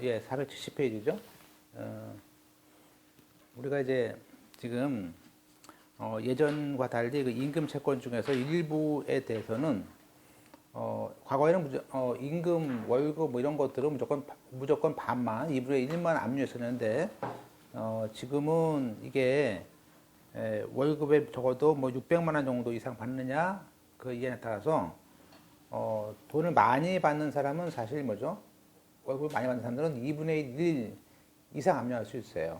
예, 470페이지죠. 우리가 이제 지금 예전과 달리 그 임금 채권 중에서 일부에 대해서는 과거에는 임금, 월급 뭐 이런 것들은 무조건 반만, 2분의 1만 압류했었는데 지금은 이게 월급에 적어도 뭐 600만 원 정도 이상 받느냐 그 이해에 따라서 돈을 많이 받는 사람은 사실 뭐죠? 월급을 많이 받는 사람들은 2분의 1 이상 압류할 수 있어요.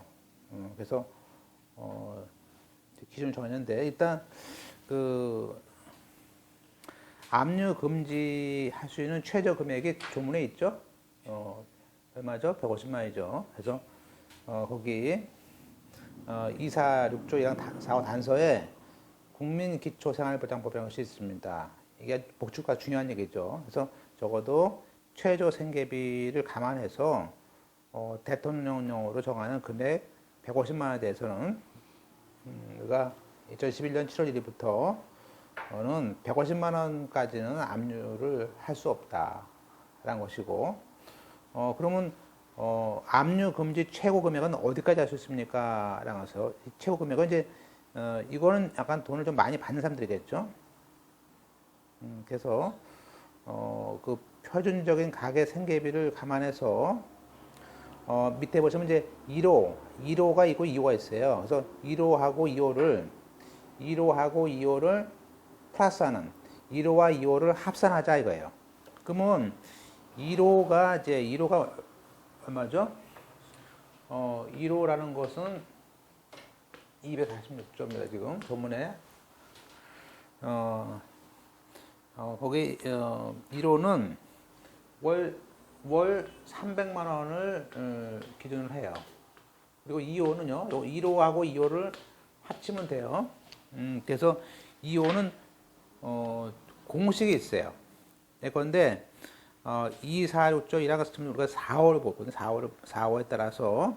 그래서 기준을 정했는데 일단 그 압류 금지할 수 있는 최저 금액이 조문에 있죠. 얼마죠? 150만 원이죠. 그래서 거기 246조 4호 단서에 국민기초생활보장법이라는 것이 있습니다. 이게 복지가 중요한 얘기죠. 그래서 적어도 최저 생계비를 감안해서 대통령령으로 정하는 금액 150만 원에 대해서는 우리가 2011년 7월 1일부터는 150만 원까지는 압류를 할 수 없다라는 것이고, 그러면 압류 금지 최고 금액은 어디까지 할 수 있습니까? 라는 것을 최고 금액은 이제 이거는 약간 돈을 좀 많이 받는 사람들이겠죠. 그래서 그 표준적인 가계 생계비를 감안해서 밑에 보시면 이제 1호가 있고 2호가 있어요. 그래서 1호하고 2호를 플러스하는 1호와 2호를 합산하자 이거예요. 그러면 1호가 얼마죠? 1호라는 것은 246조입니다. 지금 조문에 거기 1호는 월 300만 원을 기준으로 해요. 그리고 2호는요, 1호하고 2호를 합치면 돼요. 그래서 2호는 공식이 있어요. 그런데 246조 1항 같은 경우는 우리가 4호를 보거든요. 4호에 따라서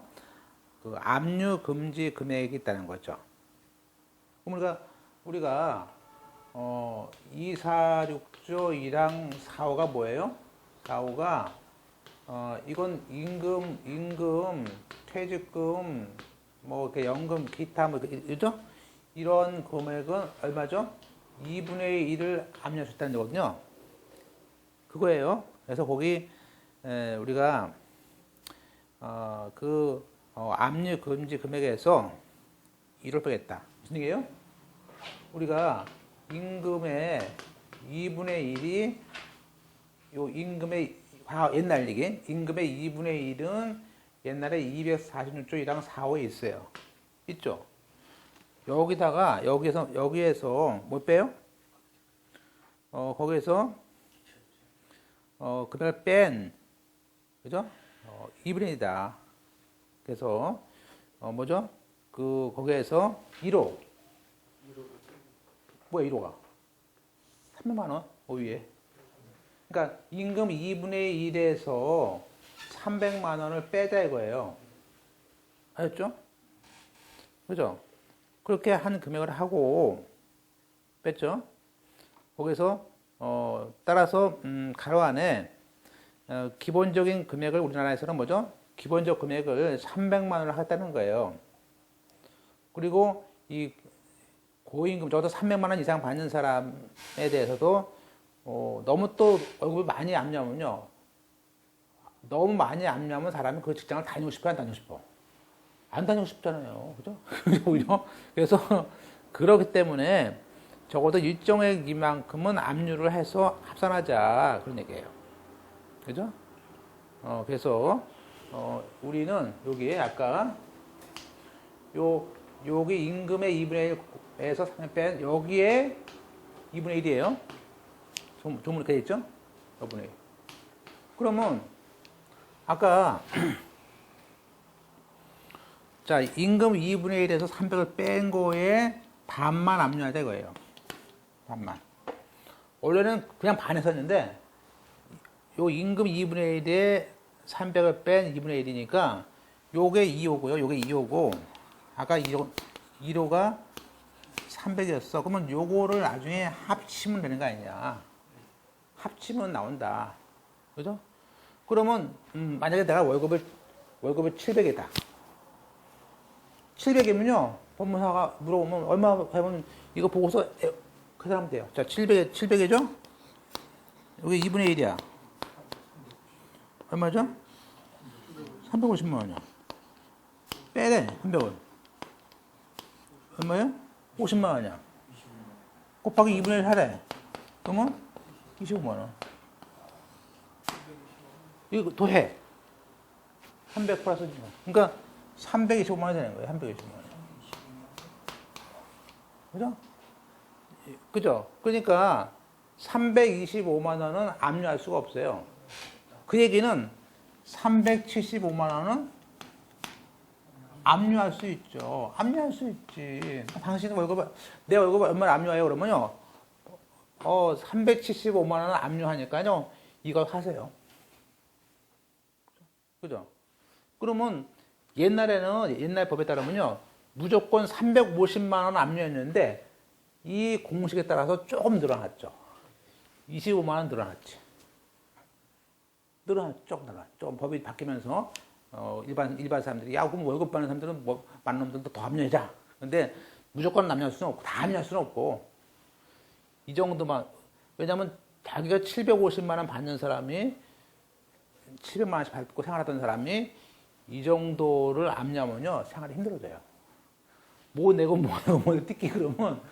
그 압류 금지 금액이 있다는 거죠. 그럼 우리가 246조 1항 4호가 뭐예요? 4호가 이건 임금, 퇴직금, 뭐 이렇게 연금, 기타 뭐 그죠? 이런 금액은 얼마죠? 2분의 1을 압류할 수 있다는 거거든요. 그거예요. 그래서 거기 우리가 압류 금지 금액에서 1을 빼겠다. 무슨 얘기예요? 우리가 임금의 2분의 1이 요 임금의 옛날 얘기 임금의 2분의 1은 옛날에 246조 1항 4호에 있어요. 있죠? 여기에서 뭐 빼요? 거기에서 금액을 뺀 그죠? 2분의 1이다. 그래서 뭐죠? 거기에서 1호 뭐야 1호가 300만 원 위에. 그러니까 임금 2분의 1에서 300만 원을 빼자 이거예요. 아셨죠? 그죠? 그렇게 한 금액을 하고 뺐죠? 거기서 따라서 가로 안에 기본적인 금액을 우리나라에서는 뭐죠? 기본적 금액을 300만 원을 하겠다는 거예요. 그리고 이 고임금 적어도 300만 원 이상 받는 사람에 대해서도 너무 또 월급을 많이 압류하면요. 너무 많이 압류하면 사람이 그 직장을 다니고 싶어, 안 다니고 싶어? 안 다니고 싶잖아요. 그죠? 그래서 그렇기 때문에 적어도 일정액 이만큼은 압류를 해서 합산하자. 그런 얘기예요. 그죠? 그래서 우리는 여기에 아까 여기 임금의 2분의 1에서 3을 뺀 여기에 2분의 1이에요. 조문 이렇게 있죠? 2분의 1. 그러면 아까 자 임금 2분의 1에서 300을 뺀 거에 반만 압류하자 이거예요. 반만. 원래는 그냥 반 했었는데 요 임금 2분의 1에 300을 뺀 2분의 1이니까 요게 2호고요. 요게 2호고 아까 1호가 300이었어. 그러면 요거를 나중에 합치면 되는 거 아니냐. 합치면 나온다. 그죠? 그러면 만약에 내가 월급을 700이다. 700이면요. 법무사가 물어보면 얼마 하면 이거 보고서 그 사람 돼요. 자, 700이죠? 여기 2분의 1이야. 얼마죠? 350만 원이야. 빼래, 300원. 얼마요? 50만 원이야. 곱하기 2분의 1 하래. 그러면 25만 원. 이거 더해. 300 플러스 25만 원. 그러니까 325만 원 되는 거예요. 325만 원. 그죠? 그죠? 그러니까 325만 원은 압류할 수가 없어요. 그 얘기는 375만 원은 압류할 수 있죠. 압류할 수 있지. 당신 내 월급을 얼마나 압류해요? 그러면요. 375만 원은 압류하니까요. 이걸 하세요. 그죠? 그러면 옛날 법에 따르면요. 무조건 350만 원 압류했는데 이 공식에 따라서 조금 늘어났죠. 25만 원 늘어났지. 조금 늘어났죠. 조금 법이 바뀌면서 일반 사람들이 야 그럼 월급 받는 사람들은 뭐 많은 놈들도 더 압류하자. 근데 무조건 압류할 수는 없고 다 압류할 수는 없고 이 정도만 왜냐하면 자기가 750만 원 받는 사람이 700만 원씩 받고 생활하던 사람이 이 정도를 압류하면요 생활이 힘들어져요. 뭐 내고 뜯기 그러면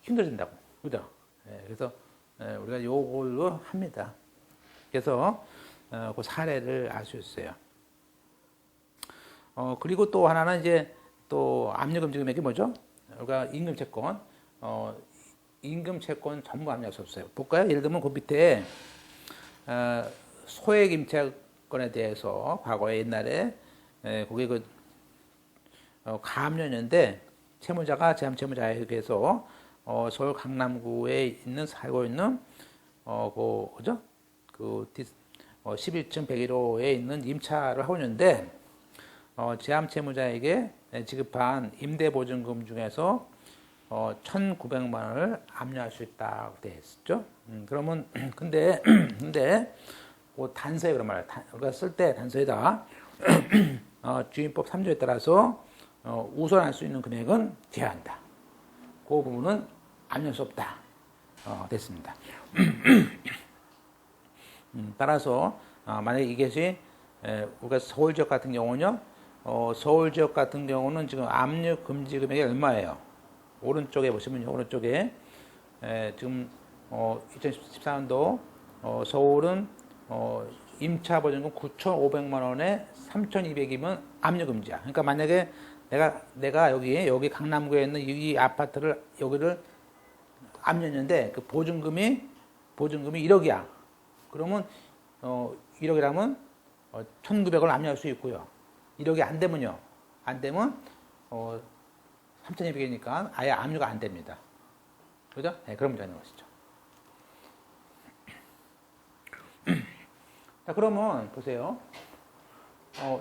힘들어진다고. 그죠? 그래서 우리가 요걸로 합니다. 그래서 그 사례를 알 수 있어요. 그리고 또 하나는 이제 또 압류금지 금액이 뭐죠? 우리가 임금채권, 임금채권 전부 압류할 수 없어요. 볼까요? 예를 들면 그 밑에 소액임차권에 대해서 과거에 옛날에 그게 가압류였는데 채무자가 제함채무자에게서 서울 강남구에 살고 있는 그죠? 11층 101호에 있는 임차를 하고 있는데 제함채무자에게 지급한 임대보증금 중에서 1,900만 원을 압류할 수 있다고 되어 있었죠. 그러면 근데 그 단서에 그런 말이에요. 우리가 쓸 때 단서에다 주임법 3조에 따라서 우선할 수 있는 금액은 제한한다. 그 부분은 압류할 수 없다. 됐습니다. 따라서 만약에 이것이 우리가 서울 지역 같은 경우는요. 서울 지역 같은 경우는 지금 압류 금지 금액이 얼마예요? 오른쪽에 보시면요. 오른쪽에 지금 2014년도 서울은 임차 보증금 9,500만 원에 3,200이면 압류 금지야. 그러니까 만약에 내가 여기 강남구에 있는 이 아파트를 여기를 압류했는데 그 보증금이 1억이야. 그러면 1억이라면 1,900을 압류할 수 있고요. 1억이 안 되면요. 안 되면 3,200이니까 아예 압류가 안 됩니다. 그죠? 네, 그런 문제가 있는 것이죠. 자, 그러면 보세요.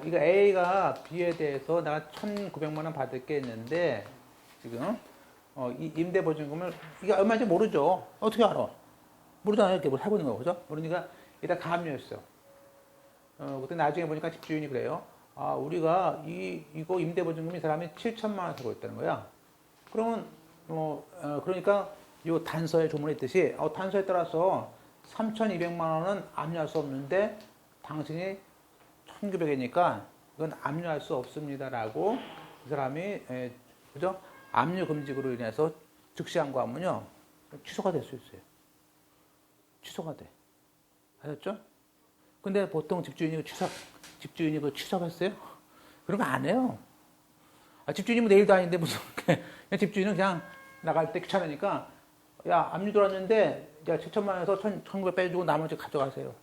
이거 A가 B에 대해서 내가 1,900만 원 받을 게 있는데 지금 이 임대보증금을 이게 얼마인지 모르죠. 어떻게 알아? 모르잖아요. 이렇게 뭐 살고 있는 거 그죠? 모르니까 일단 가압류했어. 그때 나중에 보니까 집주인이 그래요. 아, 우리가 이거 임대보증금이 사람이 7천만 원 쓰고 있다는 거야. 그러면 그러니까 이 단서에 조문에 있듯이 단서에 따라서 3,200만 원은 압류할 수 없는데 당신이 1,900이니까 이건 압류할 수 없습니다라고 그 사람이 그죠? 압류 금지구로 인해서 즉시 항고하면요 취소가 될 수 있어요. 취소가 돼. 아셨죠? 근데 보통 집주인이 그 취소했어요? 그런 거 안 해요. 집주인이 뭐 내일도 아닌데 무슨 그냥 집주인은 그냥 나갈 때 귀찮으니까 야 압류 들어왔는데 야 7천만 원에서 1,900 빼주고 나머지 가져가세요.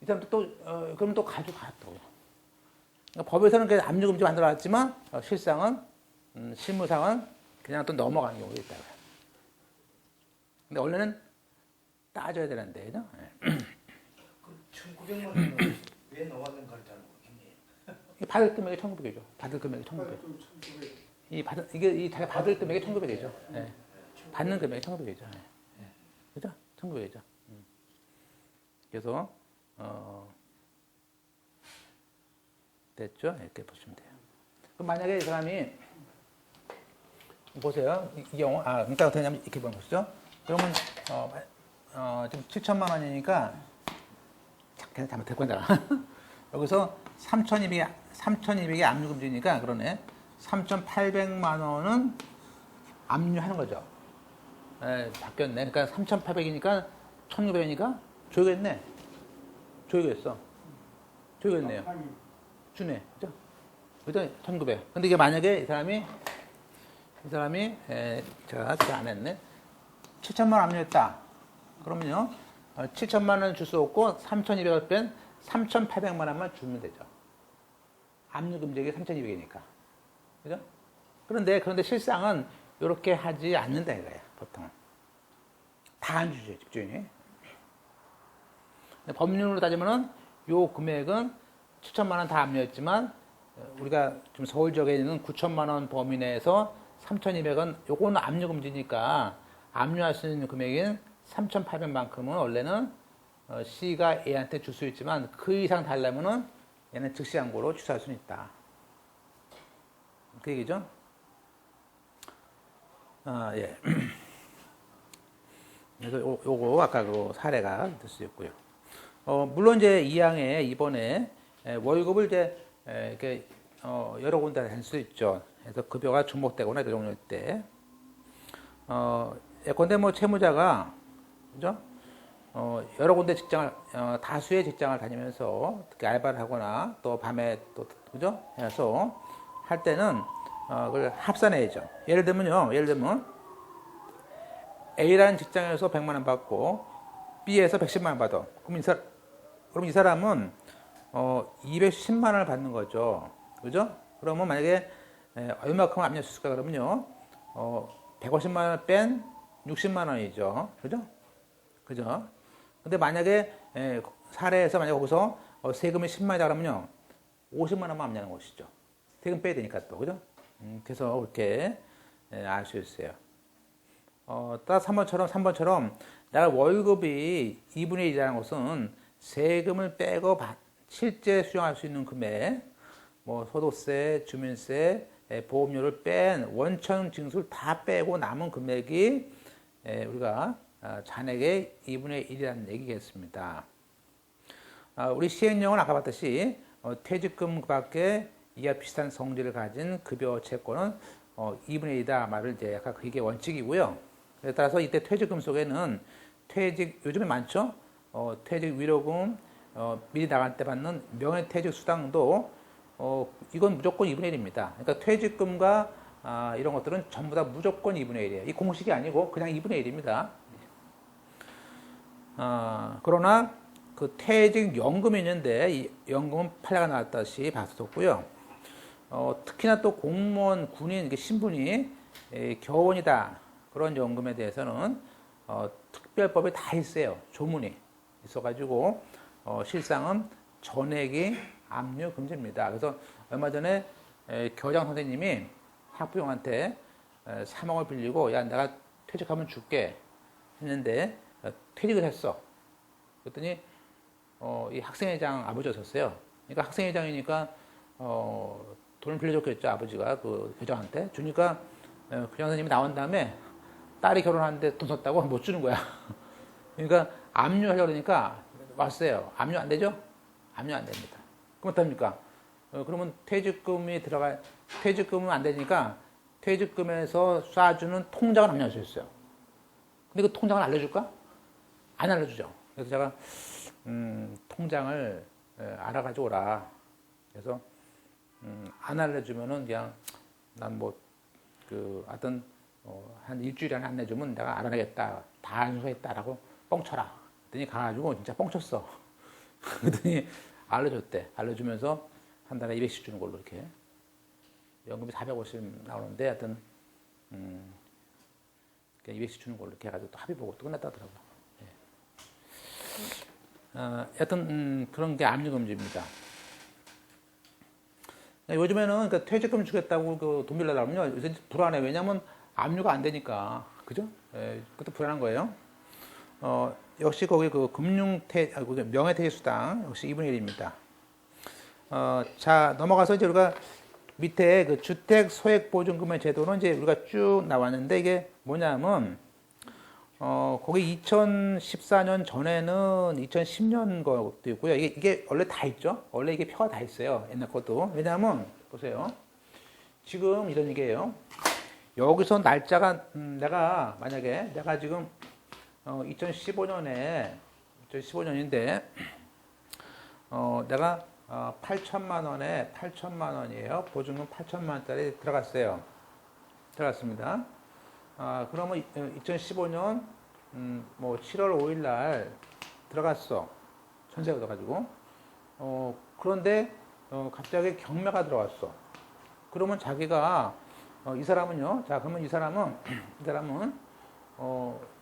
이 사람도 또 그럼 또 가져가 또. 그러니까 법에서는 그냥 압류 금지 만들어놨지만 실상은 실무상은 그냥 또 넘어가는 경우가 있다. 근데 원래는 따져야 되는데, 그죠? 1,900만 원을 왜 넣었는가를 잘 모르겠네요. 받을 금액이 1,900이죠. 받을 금액이 1,900. 이게 자기가 받을 금액이 1,900이죠. 네. 받는 금액이 1,900이죠. 네. 그죠? 1,900이죠. 그래서 됐죠? 이렇게 보시면 돼요. 그럼 만약에 이 사람이 보세요. 이 경우 그러니까 어떻게 하냐면 이렇게 보는 것이죠. 그러면 지금 7천만 원이니까 그냥 잘못했 건잖아. 여기서 3,200이 압류금지니까 그러네. 3,800만 원은 압류하는 거죠. 바뀌었네. 그러니까 3,800이니까 1,900이니까 조이겠네. 조이겠어. 조이겠네요. 주네. 그죠? 그죠? 1,900. 근데 이게 만약에 이 사람이 제가 안 했네. 7천만 원 압류했다. 그러면요. 7천만 원 줄 수 없고 3,200을 뺀 3,800만 원만 주면 되죠. 압류 금액이 3,200이니까. 그죠? 그런데 실상은 이렇게 하지 않는다 이거예요. 보통은. 다 안 주죠, 집주인이. 법률로 따지면은 요 금액은 7천만 원 다 압류했지만 우리가 지금 서울 지역에 있는 9천만 원 범위 내에서 3,200은 요거는 압류 금지니까 압류할 수 있는 금액인 3,800만큼은 원래는 C가 A한테 줄 수 있지만 그 이상 달라면은 얘는 즉시 항고로 취소할 수는 있다. 그 얘기죠? 예. 그래서 요거 아까 그 사례가 될 수 있고요. 물론 이제 2항에 이번에 월급을 이제 이렇게 여러 군데 할 수 있죠. 그래서 급여가 중복되거나 이런 종류일 때. 예컨대 뭐 채무자가 그죠? 여러 군데 직장을 다수의 직장을 다니면서 특히 알바를 하거나 또 밤에 또 그죠? 해서 할 때는 그걸 합산해야죠. 예를 들면 A라는 직장에서 100만 원 받고 B에서 110만 원 받아. 그럼 이 사람은 210만 원을 받는 거죠. 그죠? 그러면 만약에 얼마큼 압류할 수 있을까 그러면요. 150만 원을 뺀 60만 원이죠. 그죠? 그죠? 근데 만약에 사례에서 만약에 거기서 세금이 10만 원이다 그러면요. 50만 원만 압류하는 것이죠. 세금 빼야 되니까 또. 그죠? 그래서 그렇게 알 수 있어요. 따라서 3번처럼 내가 월급이 2분의 1이라는 것은 세금을 빼고 실제 수령할 수 있는 금액, 뭐 소득세, 주민세, 보험료를 뺀 원천 징수를 다 빼고 남은 금액이 우리가 잔액의 2분의 1이라는 얘기겠습니다. 우리 시행령은 아까 봤듯이 퇴직금 밖에 이와 비슷한 성질을 가진 급여 채권은 2분의 1이다 말을 이제 약간 그게 원칙이고요. 따라서 이때 퇴직금 속에는 요즘에 많죠? 퇴직 위로금, 미리 나갈 때 받는 명예퇴직 수당도 이건 무조건 2분의 1입니다. 그러니까 퇴직금과 이런 것들은 전부 다 무조건 2분의 1이에요. 이 공식이 아니고 그냥 2분의 1입니다. 그러나 그 퇴직연금이 있는데 이 연금은 판례가 나왔다시 봤었고요. 특히나 또 공무원, 군인, 신분이 겨원이다. 그런 연금에 대해서는 특별법이 다 있어요. 조문이 있어가지고 실상은 전액이 압류 금지입니다. 그래서 얼마 전에 교장 선생님이 학부형한테 3억을 빌리고 야 내가 퇴직하면 줄게 했는데 퇴직을 했어. 그랬더니 이 학생회장 아버지였었어요. 그러니까 학생회장이니까 돈을 빌려줬겠죠. 아버지가 그 교장한테 주니까 교장 선생님이 나온 다음에 딸이 결혼하는데 돈 썼다고 못 주는 거야. 그러니까 압류하려고 그러니까 왔어요. 압류 안 되죠? 압류 안 됩니다. 그럼 어떡합니까? 그러면 퇴직금은 안 되니까 퇴직금에서 쏴주는 통장을 압류할 수 있어요. 근데 그 통장을 알려줄까? 안 알려주죠. 그래서 제가 통장을 알아가지고 오라. 그래서 안 알려주면은 그냥 난 뭐 하여튼 한 일주일에 안 내주면 내가 알아내겠다. 다 안수했다라고 뻥쳐라. 그랬더니 가가지고 진짜 뻥쳤어. 그랬더니 알려줬대. 알려주면서 한 달에 200씩 주는 걸로 이렇게. 연금이 450 나오는데 하여튼 200씩 주는 걸로 이렇게 해가지고 또 합의 보고 또 끝났다 하더라고요. 하여튼 그런 게 압류금지입니다. 요즘에는 그러니까 퇴직금 주겠다고 돈 빌려다 보면 요새 불안해. 왜냐면 압류가 안 되니까. 그죠? 그것도 불안한 거예요. 역시 거기 그 명예퇴직수당 역시 2분의 1입니다. 자, 넘어가서 이제 우리가 밑에 그 주택 소액 보증금의 제도는 이제 우리가 쭉 나왔는데 이게 뭐냐면 거기 2014년 전에는 2010년 것도 있고요. 이게 원래 다 있죠. 원래 이게 표가 다 있어요. 옛날 것도. 왜냐하면 보세요. 지금 이런 얘기예요. 여기서 날짜가 만약에 내가 지금 2015년인데 내가 8천만 원이에요. 보증금 8천만 원짜리 들어갔습니다. 그러면 2015년 뭐 7월 5일 날 들어갔어. 전세가 들어가지고. 그런데 갑자기 경매가 들어왔어. 그러면 자기가 이 사람은요. 자, 그러면 이 사람은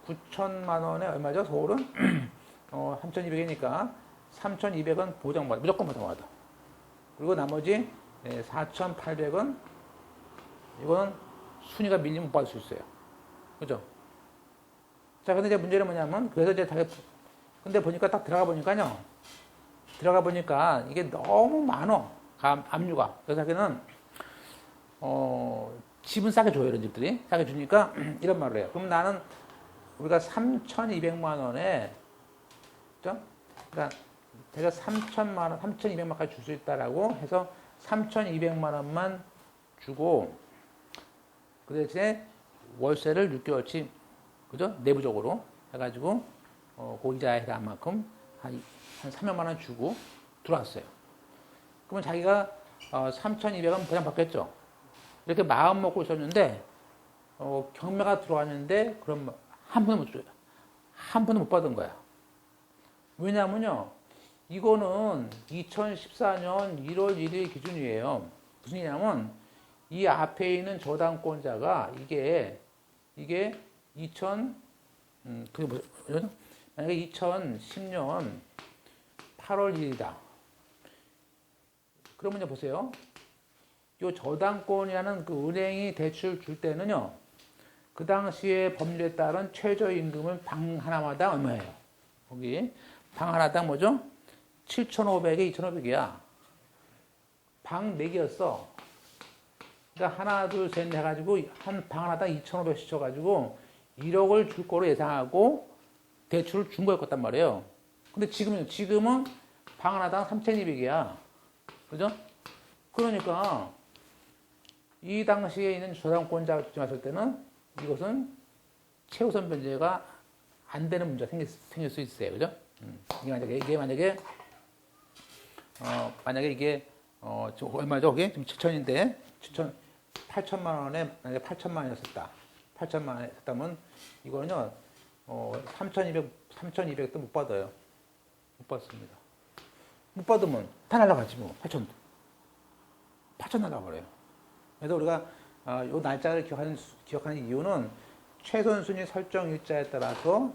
9천만 원에 얼마죠? 서울은 3,200이니까 3,200원 보장받아. 무조건 보장받아. 그리고 나머지 4,800원 이건 순위가 밀리면 못 받을 수 있어요. 그죠? 자, 근데 이제 문제는 뭐냐면, 그래서 이제 근데 보니까 딱 들어가 보니까 이게 너무 많어. 압류가. 그래서 자기는, 집은 싸게 줘요, 이런 집들이. 싸게 주니까 이런 말을 해요. 그럼 나는 우리가 3,200만 원에, 그죠? 그러니까 제가 3,200만 원까지 줄 수 있다라고 해서 3,200만 원만 주고, 그 대신에 월세를 6개월치, 그죠? 내부적으로 해가지고, 그 이자에 해당한 만큼 한 300만 원 주고 들어왔어요. 그러면 자기가 3,200원 보장받겠죠? 이렇게 마음 먹고 있었는데, 경매가 들어왔는데, 그럼 한 푼도 못 줘요. 한 푼도 못 받은 거야. 왜냐면요, 이거는 2014년 1월 1일 기준이에요. 무슨 일이냐면, 이 앞에 있는 저당권자가 이게 그게 뭐죠? 만약에 2010년 8월 1일이다. 그러면요, 보세요. 이 저당권이라는 그 은행이 대출 줄 때는요, 그 당시에 법률에 따른 최저임금은 방 하나마다 얼마예요? 거기 방 하나당 뭐죠? 7,500에 2,500이야. 방 4개였어. 그러니까 하나, 둘, 셋 해가지고 한 방 하나당 2,500씩 쳐가지고 1억을 줄 거로 예상하고 대출을 준 거였단 말이에요. 근데 지금은 방 하나당 3,200이야. 그죠? 그러니까 이 당시에 있는 저당권자가 주장했을 때는 이것은 최우선 변제가 안 되는 문제가 생길 수 있어요. 그죠? 이게 만약에 이게 얼마죠? 그게 지금 7천인데 8천만 원에 만약에 8천만 원이었었다. 8천만 원에 했다면 이거는요 3,200도 못 받아요. 못 받습니다. 못 받으면 다 날라가지 뭐 8천 날라가버려요. 그래서 우리가 이 날짜를 기억하는 이유는 최선순위 설정 일자에 따라서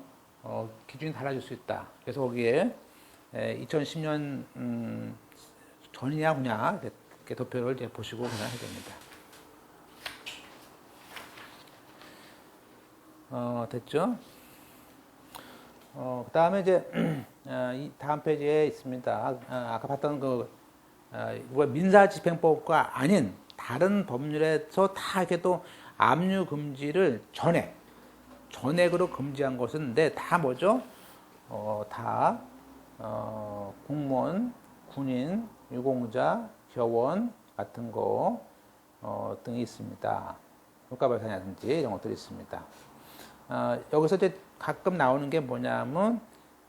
기준이 달라질 수 있다. 그래서 거기에 2010년 전이냐 후냐 이렇게 도표를 이제 보시고 그냥 해야 됩니다. 됐죠? 그 다음에 이제 이 다음 페이지에 있습니다. 아까 봤던 민사집행법과 아닌 다른 법률에서 다 이렇게 또 압류 금지를 전액으로 금지한 것인데 다 뭐죠? 다 공무원, 군인, 유공자, 교원 같은 거 등이 있습니다. 물가발산이라든지 이런 것들이 있습니다. 여기서 이제 가끔 나오는 게 뭐냐면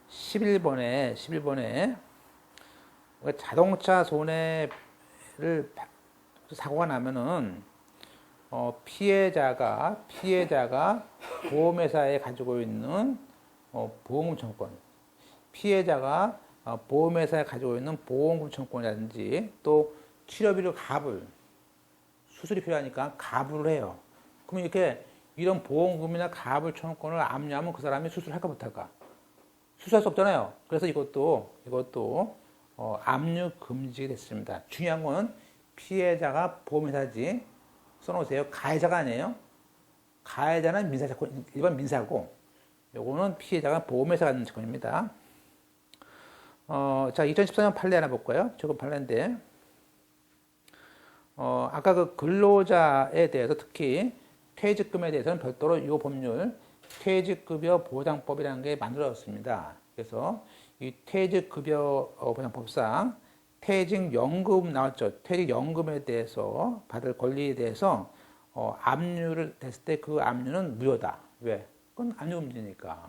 11번에 자동차 손해를 사고가 나면은 피해자가 보험회사에 가지고 있는 보험금 청구권, 피해자가 보험회사에 가지고 있는 보험금 청구권이라든지 또 치료비를 수술이 필요하니까 가불을 해요. 그럼 이렇게 이런 보험금이나 가불 청구권을 압류하면 그 사람이 수술할까 못할까? 수술할 수 없잖아요. 그래서 이것도 압류 금지됐습니다. 중요한 거는 피해자가 보험회사지. 써놓으세요. 가해자가 아니에요. 가해자는 일반 민사고, 요거는 피해자가 보험회사가 갖는 채권입니다. 자, 2014년 판례 하나 볼까요? 최근 판례인데, 아까 그 근로자에 대해서 특히 퇴직금에 대해서는 별도로 이 법률 퇴직급여 보장법이라는 게 만들어졌습니다. 그래서 이 퇴직급여 보장법상 퇴직연금 나왔죠. 퇴직연금에 대해서 받을 권리에 대해서 압류를 됐을 때 그 압류는 무효다. 왜? 그건 압류금지니까.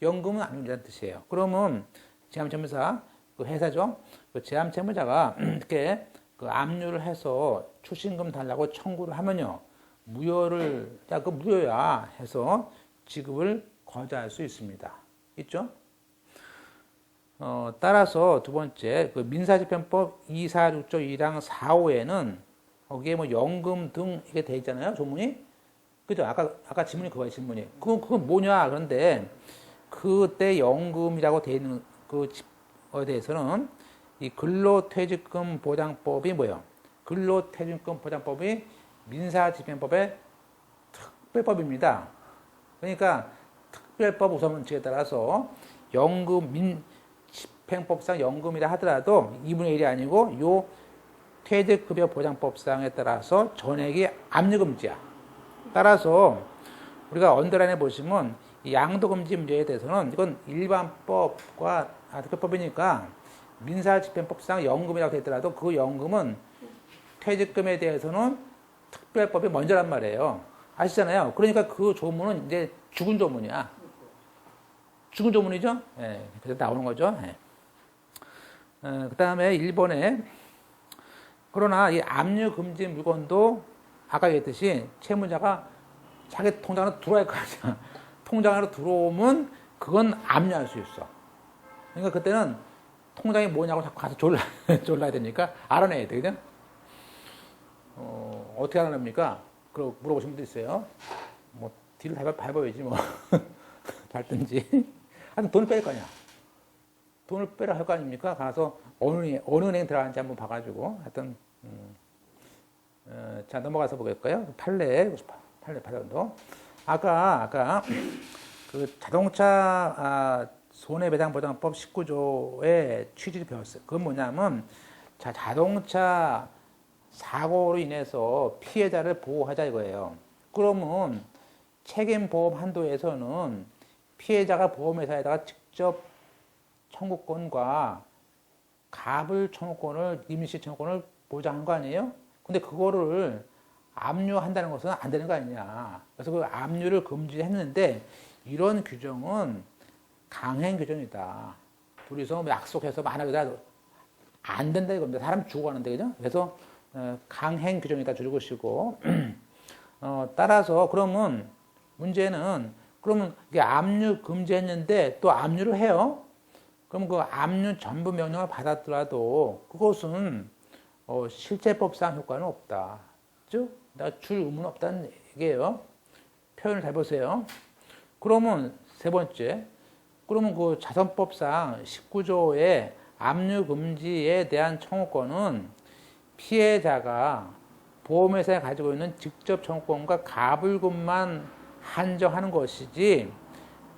연금은 압류금지라는 뜻이에요. 그러면 제암채무자 그 회사죠. 그 제암채무자가 이렇게 그 압류를 해서 추신금 달라고 청구를 하면요. 무효를 야, 그 무효야 해서 지급을 거부할 수 있습니다. 있죠? 따라서 두 번째 그 민사집행법 246조 1항 4호에는 거기에 뭐 연금 등 이게 돼 있잖아요. 조문이. 그죠? 아까 질문이 그거예요. 질문이. 그건 뭐냐? 그런데 그때 연금이라고 돼 있는 그에 대해서는 이 근로퇴직금 보장법이 뭐예요? 근로퇴직금 보장법이 민사집행법의 특별법입니다. 그러니까 특별법 우선원칙에 따라서 연금 집행법상 연금이라 하더라도 2분의 1이 아니고 요 퇴직급여 보장법상에 따라서 전액이 압류금지야. 따라서 우리가 언더라인에 보시면 이 양도금지 문제에 대해서는 이건 일반법과 특별법이니까 민사집행법상 연금이라고 되더라도 그 연금은 퇴직금에 대해서는 특별법이 먼저란 말이에요. 아시잖아요. 그러니까 그 조문은 이제 죽은 조문이야. 죽은 조문이죠? 예, 그래서 나오는 거죠. 예. 그 다음에 1번에 그러나 이 압류 금지 물건도 아까 얘기했듯이 채무자가 자기 통장으로 들어와야 할 거 아니야. 통장으로 들어오면 그건 압류할 수 있어. 그러니까 그때는 통장이 뭐냐고 자꾸 가서 졸라야 되니까 알아내야 돼. 그죠? 어떻게 알아냅니까? 그러고 물어보신 분도 있어요. 뭐, 뒤를 밟아야지, 뭐. 밟든지. 하여튼 돈을 뺄 거 아니야. 돈을 빼라 할 거 아닙니까? 가서 어느 은행 들어가는지 한번 봐가지고. 하여튼, 자, 넘어가서 보겠까요? 판례 판례도. 아까, 그 자동차, 손해배상보장법 19조의 취지를 배웠어요. 그건 뭐냐면, 자동차 사고로 인해서 피해자를 보호하자 이거예요. 그러면 책임보험 한도에서는 피해자가 보험회사에다가 직접 청구권과 가불 청구권을, 임시 청구권을 보장한 거 아니에요? 근데 그거를 압류한다는 것은 안 되는 거 아니냐. 그래서 그 압류를 금지했는데 이런 규정은 강행 규정이다. 둘이서 약속해서 만약에 안 된다 이겁니다. 사람 죽어가는데, 그죠? 그래서 강행 규정이다 줄이시고 따라서 그러면 문제는 그러면 이게 압류 금지했는데 또 압류를 해요. 그럼 그 압류 전부 명령을 받았더라도 그것은 실제법상 효과는 없다. 즉, 내가 줄 의무는 없다는 얘기예요. 표현을 잘 보세요. 그러면 세 번째, 그러면 그 자선법상 19조의 압류 금지에 대한 청구권은 피해자가 보험회사에 가지고 있는 직접 청구권과 가불금만 한정하는 것이지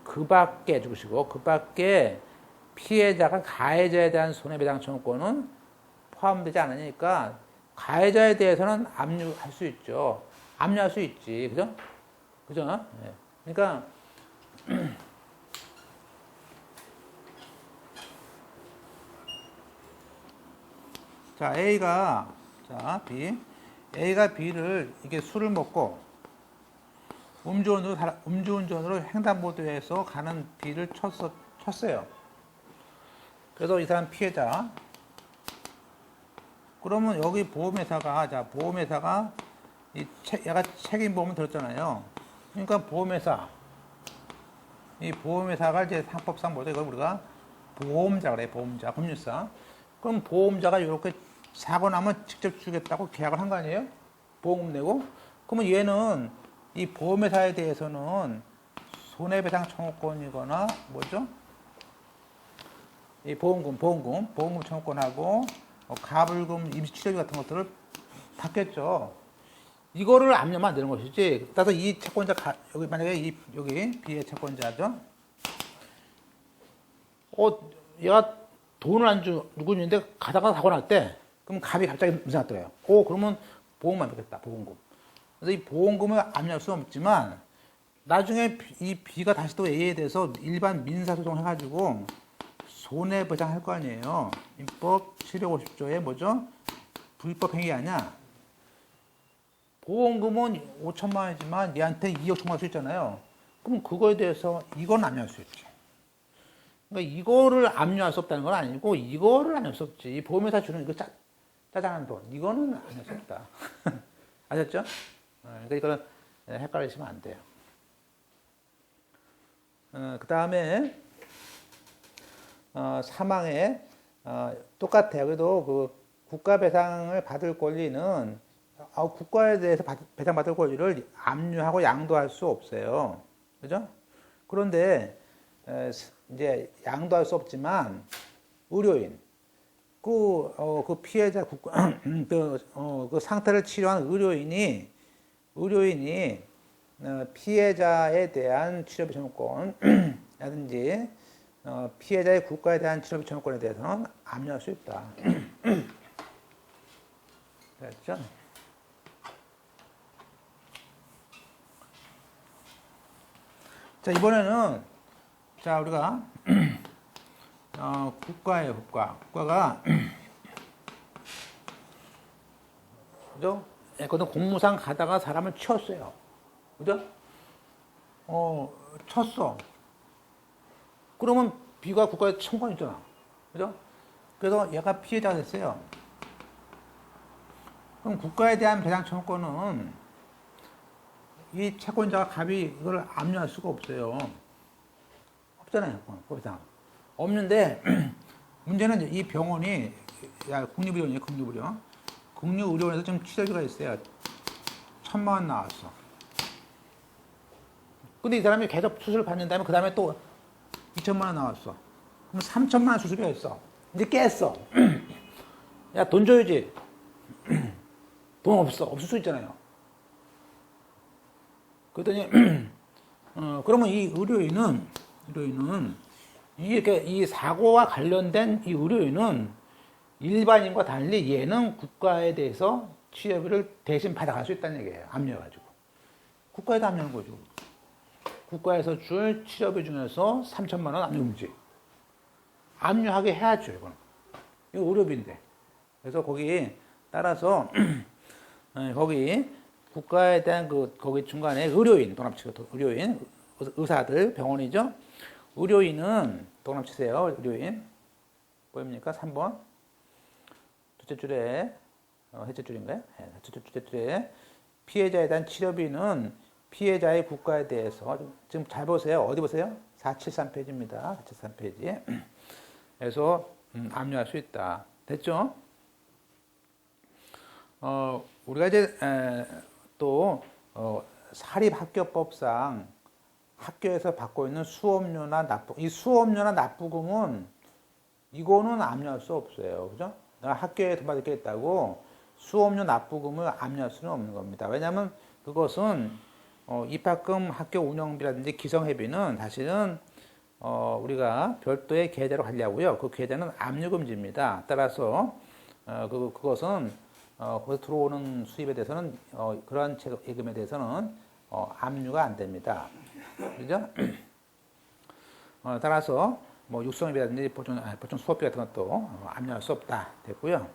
그 밖에 해주시고 그 밖에 피해자가 가해자에 대한 손해배상 청구권은 포함되지 않으니까 가해자에 대해서는 압류할 수 있죠. 압류할 수 있지. 그죠? 그죠? 네. 그러니까 자, A가 B를 이게 술을 먹고 음주운전으로 횡단보도에서 가는 B를 쳤어요. 그래서 이 사람 피해자. 그러면 여기 보험회사가 얘가 책임보험을 들었잖아요. 그러니까 이 보험회사가 이제 상법상 뭐죠? 이걸 우리가 보험자 그래, 보험자, 법률상. 그럼 보험자가 이렇게 사고 나면 직접 주겠다고 계약을 한 거 아니에요? 보험금 내고? 그러면 얘는 이 보험회사에 대해서는 손해배상 청구권이거나 뭐죠? 이 보험금 청구권하고 가불금, 임시치료비 같은 것들을 받겠죠. 이거를 압류하면 안 되는 것이지. 따라서 이 채권자, 여기 만약에 여기 B의 채권자죠. 얘가 돈을 안 주, 누구 있는데 가다가 사고 났대. 그럼 그럼 갑이 갑자기 문제가 떠요. 오, 그러면 보험만 받겠다, 보험금. 그래서 이 보험금을 압류할 수는 없지만, 나중에 이 B가 다시 또 A에 대해서 일반 민사소송 해가지고 손해배상할 거 아니에요. 민법 750조에 뭐죠? 불법 행위 아니야? 보험금은 5천만 원이지만 얘한테 2억 청구할 수 있잖아요. 그럼 그거에 대해서 이건 압류할 수 있지. 그러니까 이거를 압류할 수 없다는 건 아니고 이거를 압류할 수 없지. 이 보험회사 주는 이거 짜장한 돈 이거는 압류할 수 없다. 아셨죠? 그러니까 이거는 헷갈리시면 안 돼요. 그 다음에 사망에 똑같아요. 그래도 그 국가배상을 받을 권리는 국가에 대해서 배상받을 권리를 압류하고 양도할 수 없어요. 그죠? 그런데 이제 양도할 수 없지만 의료인 그 피해자 그 상태를 치료한 의료인이 피해자에 대한 치료비 청구권이라든지 피해자의 국가에 대한 치료비 청구권에 대해서는 압류할 수 있다. 됐죠? 자, 이번에는 자 우리가 국가예요, 국가가 그죠? 예컨대 공무상 가다가 사람을 쳤어요. 그죠? 쳤어. 그러면 B가 국가에 청구권 있잖아. 그죠? 그래서 얘가 피해자가 됐어요. 그럼 국가에 대한 배상 청구권은 이 채권자가 갑이 이걸 압류할 수가 없어요. 없잖아요. 법상. 없는데 문제는 이 병원이 국립의료원이에요. 국립의료. 국립의료원에서 좀 치료비가 있어요. 1,000만 원 나왔어. 근데 이 사람이 계속 수술을 받는 다음에 그 다음에 또 2천만 원 나왔어. 그럼 3천만 원 수술비가 있어. 이제 깼어. 야, 돈 줘야지. 돈 없어. 없을 수 있잖아요. 그랬더니 그러면 이 의료인은 이렇게 이 사고와 관련된 이 의료인은 일반인과 달리 얘는 국가에 대해서 치료비를 대신 받아갈 수 있다는 얘기예요. 압류해가지고. 국가에다 압류하는 거죠. 국가에서 줄 치료비 중에서 3천만 원 압류금지. 압류하게 해야죠, 이거는. 이거 의료비인데. 그래서 거기 따라서 거기 국가에 대한 거기 중간에 의료인, 동남치고 의료인, 의사들, 병원이죠. 의료인은 동남치세요, 의료인. 보입니까? 3번. 둘째 줄에, 셋째 줄인가요? 네, 둘째 줄에 피해자에 대한 치료비는 피해자의 국가에 대해서, 지금 잘 보세요. 어디 보세요? 473페이지입니다. 473페이지. 그래서 압류할 수 있다. 됐죠? 우리가 이제 또 사립학교법상 학교에서 받고 있는 수업료나 이 수업료나 납부금은 이거는 압류할 수 없어요. 그죠? 내가 학교에 돈 받을 게 있다고 수업료 납부금을 압류할 수는 없는 겁니다. 왜냐하면 그것은 입학금, 학교 운영비라든지 기성회비는 사실은 우리가 별도의 계좌로 관리하고요. 그 계좌는 압류금지입니다. 따라서 그것은 거기서 들어오는 수입에 대해서는 그러한 예금에 대해서는 압류가 안 됩니다. 그죠? 따라서 뭐 육성비라든지 보충 수업비 같은 것도 압류할 수 없다 됐고요.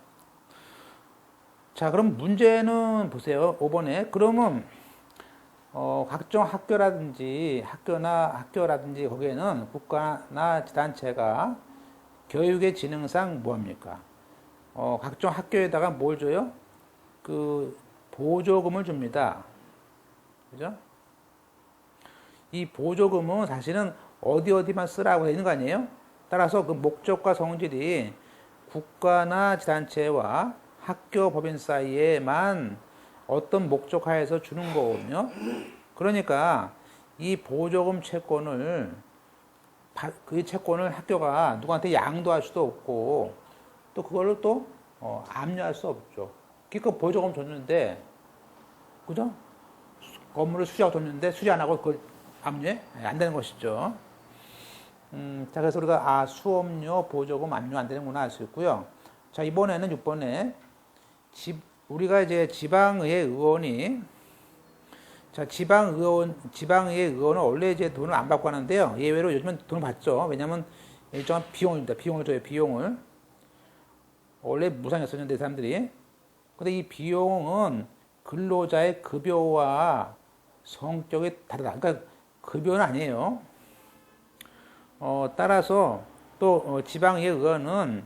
자, 그럼 문제는 보세요. 5번에 그러면 각종 학교라든지 거기에는 국가나 지단체가 교육의 진흥상 뭐합니까? 각종 학교에다가 뭘 줘요? 그 보조금을 줍니다. 그죠? 이 보조금은 사실은 어디만 쓰라고 되는 거 아니에요? 따라서 그 목적과 성질이 국가나 지단체와 학교 법인 사이에만 어떤 목적하에서 주는 거거든요. 그러니까 이 보조금 채권을 그 채권을 학교가 누구한테 양도할 수도 없고 또 그걸로 또 압류할 수 없죠. 기껏 보조금 줬는데, 그죠? 건물을 수리하고 줬는데 수리 안 하고 그걸 압류해? 안 되는 것이죠. 자, 그래서 우리가 수업료 보조금 압류 안 되는구나 알 수 있고요. 자, 이번에는 6번에 우리가 이제 지방의회 의원이 자, 지방의회 의원은 원래 이제 돈을 안 받고 하는데요. 예외로 요즘은 돈을 받죠. 왜냐하면 일정한 비용입니다. 비용을 줘요, 비용을. 원래 무상이었었는데, 사람들이. 근데 이 비용은 근로자의 급여와 성격이 다르다. 그러니까 급여는 아니에요. 따라서 또 지방의회 의원은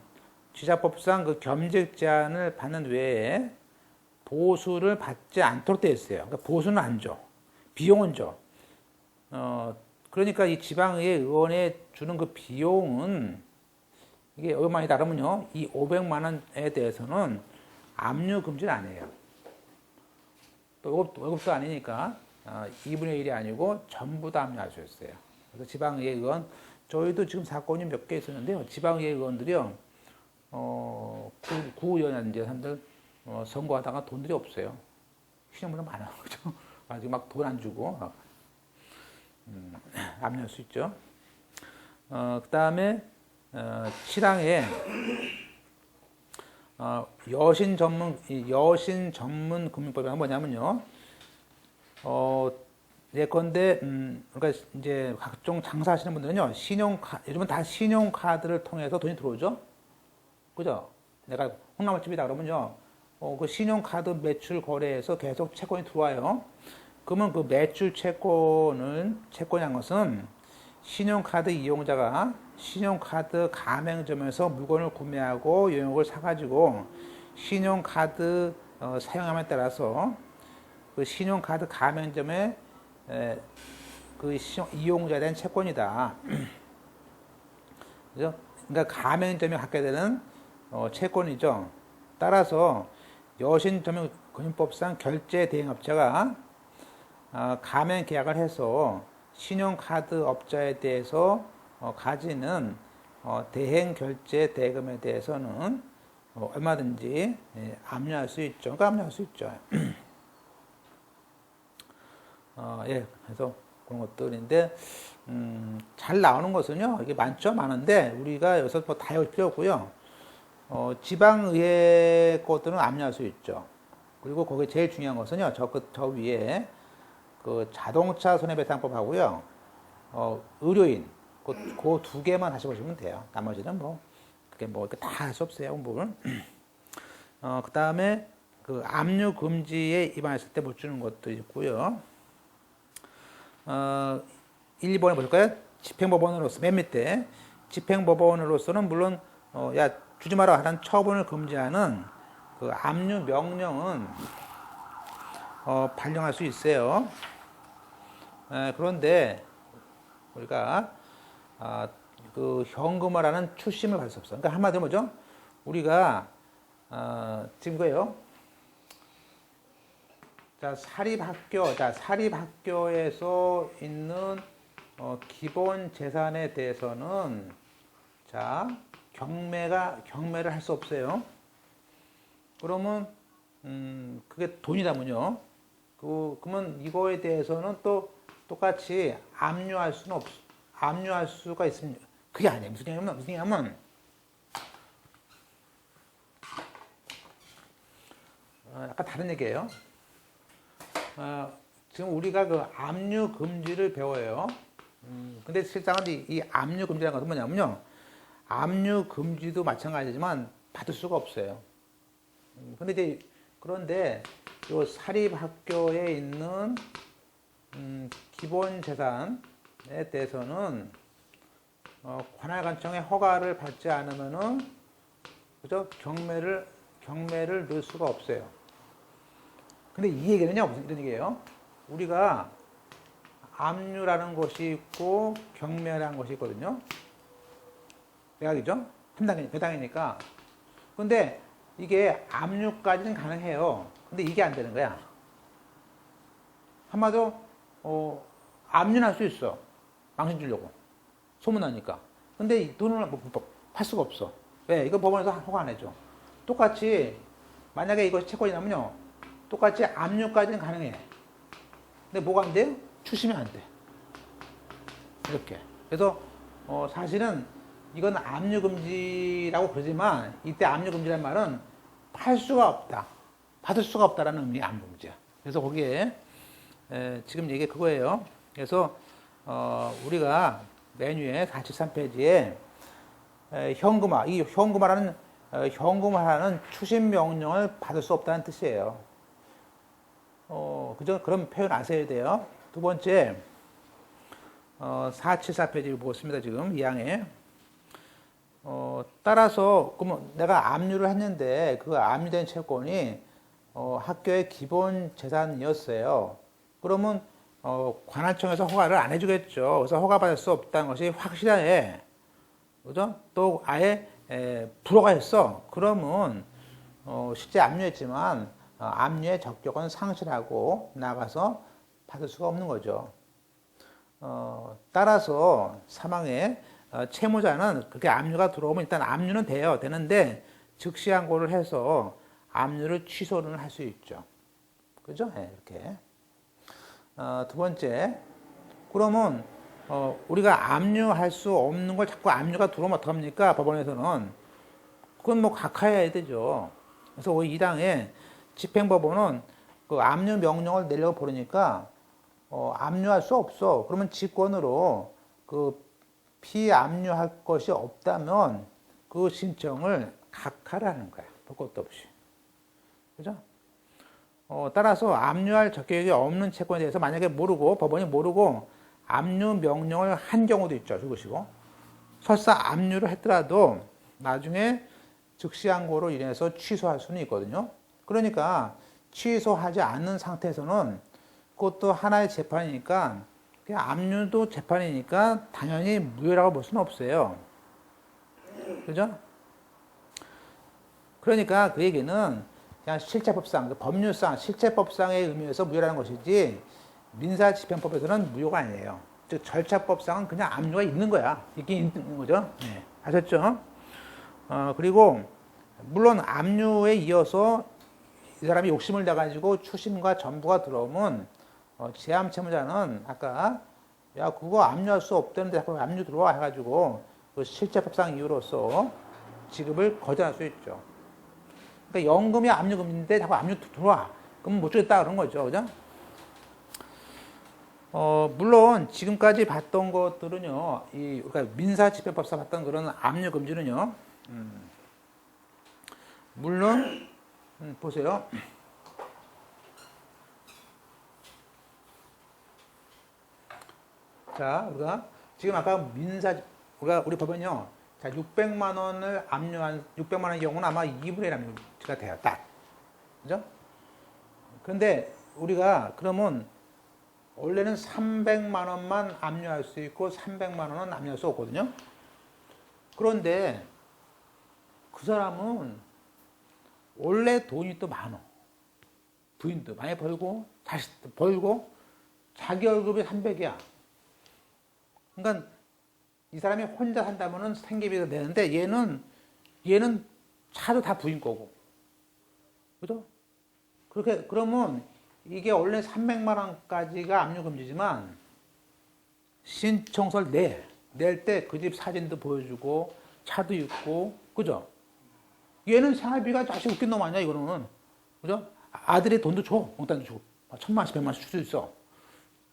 지자법상 그 겸직 제한을 받는 외에 보수를 받지 않도록 되어 있어요. 그러니까 보수는 안 줘. 비용은 줘. 그러니까 이 지방의회 의원에 주는 그 비용은 이게 얼마나 다르면요. 이 500만 원에 대해서는 압류 금지는 안 해요. 또 월급도 아니니까 2분의 1이 아니고 전부 다 압류할 수 있어요. 그래서 지방의회 의원, 저희도 지금 사건이 몇 개 있었는데요. 지방의회 의원들이요. 구의원이라든지 사람들 선거하다가 돈들이 없어요. 신용문은 많아. 그죠? 아직 막 돈 안 주고 압류할 수 있죠. 그 다음에 시당에 여신 전문 금융법이 뭐냐면요. 예컨대 그러니까 이제 각종 장사하시는 분들은요. 요즘은 다 신용카드를 통해서 돈이 들어오죠. 그죠? 내가 콩나물집이다 그러면요. 그 신용카드 매출 거래에서 계속 채권이 들어와요. 그러면 그 매출 채권이란 것은 신용카드 이용자가 신용카드 가맹점에서 물건을 구매하고 용역을 사가지고 신용카드 사용함에 따라서 그 신용카드 가맹점에 그 이용자에 대한 채권이다. 그죠? 그러니까 가맹점이 갖게 되는 채권이죠. 따라서 여신금융법상 결제 대행업자가 가맹 계약을 해서 신용카드 업자에 대해서 가지는 대행 결제 대금에 대해서는 얼마든지 압류할 수 있죠. 그러니까 압류할 수 있죠. 예, 그래서 그런 것들인데 잘 나오는 것은요. 이게 많은데 우리가 여기서 뭐 다 외울 필요 없고요. 지방의회 것들은 압류할 수 있죠. 그리고 거기 제일 중요한 것은요. 저 위에 그 자동차 손해배상법하고요. 의료인 그 두 개만 다시 보시면 돼요. 나머지는 뭐 그게 뭐 다 할 수 없어요. 공부를. 그 다음에 그 압류 금지에 위반했을 때 못 주는 것도 있고요. 1번에 볼까요? 집행법원으로서 맨 밑에 집행법원으로서는 물론 야 주지 마라 하는 처분을 금지하는 그 압류 명령은 발령할 수 있어요. 그런데 우리가 그 현금화라는 추심을 받을 수 없어. 그러니까 한마디로 뭐죠? 우리가 지금 이거예요. 자, 사립학교에서 있는 기본 재산에 대해서는 자, 경매를 할 수 없어요. 그러면 그게 돈이라면요. 그러면 이거에 대해서는 또 똑같이 압류할 수가 있습니다. 그게 아니에요. 무슨 얘기냐면 약간 다른 얘기예요. 지금 우리가 그 압류 금지를 배워요. 근데 실상은 이 압류 금지라는 것은 뭐냐면요. 압류 금지도 마찬가지지만 받을 수가 없어요. 그런데 요 사립학교에 있는 기본 재산에 대해서는 관할관청의 허가를 받지 않으면은 그죠? 경매를 넣을 수가 없어요. 근데 이 얘기는요, 무슨 얘기예요? 우리가 압류라는 것이 있고 경매라는 것이 있거든요. 매각이죠? 배당이니까. 근데 이게 압류까지는 가능해요. 근데 이게 안 되는 거야. 한마디로 압류는 할 수 있어. 망신 주려고. 소문나니까. 근데 이 돈을 팔 수가 없어. 왜? 이거 법원에서 허가 안 해줘. 똑같이 만약에 이것이 채권이 나면요. 똑같이 압류까지는 가능해. 근데 뭐가 안 돼요? 추심이 안 돼. 이렇게. 그래서 사실은 이건 압류금지라고 그러지만 이때 압류금지라는 말은 팔 수가 없다. 받을 수가 없다라는 의미의 암묵이죠. 그래서 거기에 지금 얘기 그거예요. 그래서 우리가 메뉴에 473페이지에 현금화, 이 현금화라는 추심 명령을 받을 수 없다는 뜻이에요. 그죠? 그런 표현 아셔야 돼요. 두 번째, 474페이지 보겠습니다. 지금 이 항에. 따라서, 그러면 내가 압류를 했는데, 그 압류된 채권이, 학교의 기본 재산이었어요. 그러면, 관할청에서 허가를 안 해주겠죠. 그래서 허가받을 수 없다는 것이 확실해. 그죠? 또 아예, 불허가 했어. 그러면, 실제 압류했지만, 압류의 적격은 상실하고 나가서 받을 수가 없는 거죠. 따라서 사망의 채무자는 그렇게 압류가 들어오면 일단 압류는 돼요. 되는데 즉시 항고를 해서 압류를 취소를 할 수 있죠. 그죠? 네, 이렇게. 두 번째, 그러면 우리가 압류할 수 없는 걸 자꾸 압류가 들어오면 어떡합니까? 법원에서는. 그건 뭐 각하해야 되죠. 그래서 이 당에 집행법원은 그 압류 명령을 내려고 보니까 압류할 수 없어. 그러면 직권으로 그 피압류할 것이 없다면 그 신청을 각하라는 거야. 볼 것도 없이. 그죠? 따라서 압류할 적격이 없는 채권에 대해서 만약에 모르고, 법원이 모르고 압류 명령을 한 경우도 있죠. 죽으시고. 설사 압류를 했더라도 나중에 즉시항고로 인해서 취소할 수는 있거든요. 그러니까 취소하지 않는 상태에서는 그것도 하나의 재판이니까 그냥 압류도 재판이니까 당연히 무효라고 볼 수는 없어요. 그죠? 그러니까 그 얘기는 그냥 실체법상, 법률상, 실체법상의 의미에서 무효라는 것이지 민사집행법에서는 무효가 아니에요. 즉 절차법상은 그냥 압류가 있는 거야. 있긴 있는 거죠. 네. 아셨죠? 그리고 물론 압류에 이어서 이 사람이 욕심을 내가지고 추심과 전부가 들어오면 제함 채무자는 아까 야 그거 압류할 수 없다는데 자꾸 압류 들어와 해가지고 그 실체법상 이유로서 지급을 거절할 수 있죠. 그러니까 연금이 압류금인데 자꾸 압류 들어와. 그럼 못 주겠다 그런 거죠. 그죠? 물론 지금까지 봤던 것들은요, 우리가 민사집행법상 봤던 그런 압류금지는요, 물론 보세요. 자, 우리가 지금 아까 우리 법은요, 자, 600만 원을 압류한 600만 원의 경우는 아마 2분의 1 압류가 돼요, 딱. 그죠? 그런데 우리가 그러면 원래는 300만 원만 압류할 수 있고 300만 원은 압류할 수 없거든요. 그런데 그 사람은 원래 돈이 또 많어. 부인도 많이 벌고 자식도 벌고 자기 월급이 300이야. 그러니까 이 사람이 혼자 산다면은 생계비가 되는데 얘는 차도 다 부인 거고. 그죠? 그렇게 그러면 이게 원래 300만 원까지가 압류금지지만 신청서를 낼 때 그 집 사진도 보여주고 차도 있고 그죠? 얘는 생활비가 자식 웃긴 놈 아니야 이거는. 그죠? 아들이 돈도 줘. 몽땅도 주고. 1000만원씩 100만원씩 줄 수 있어.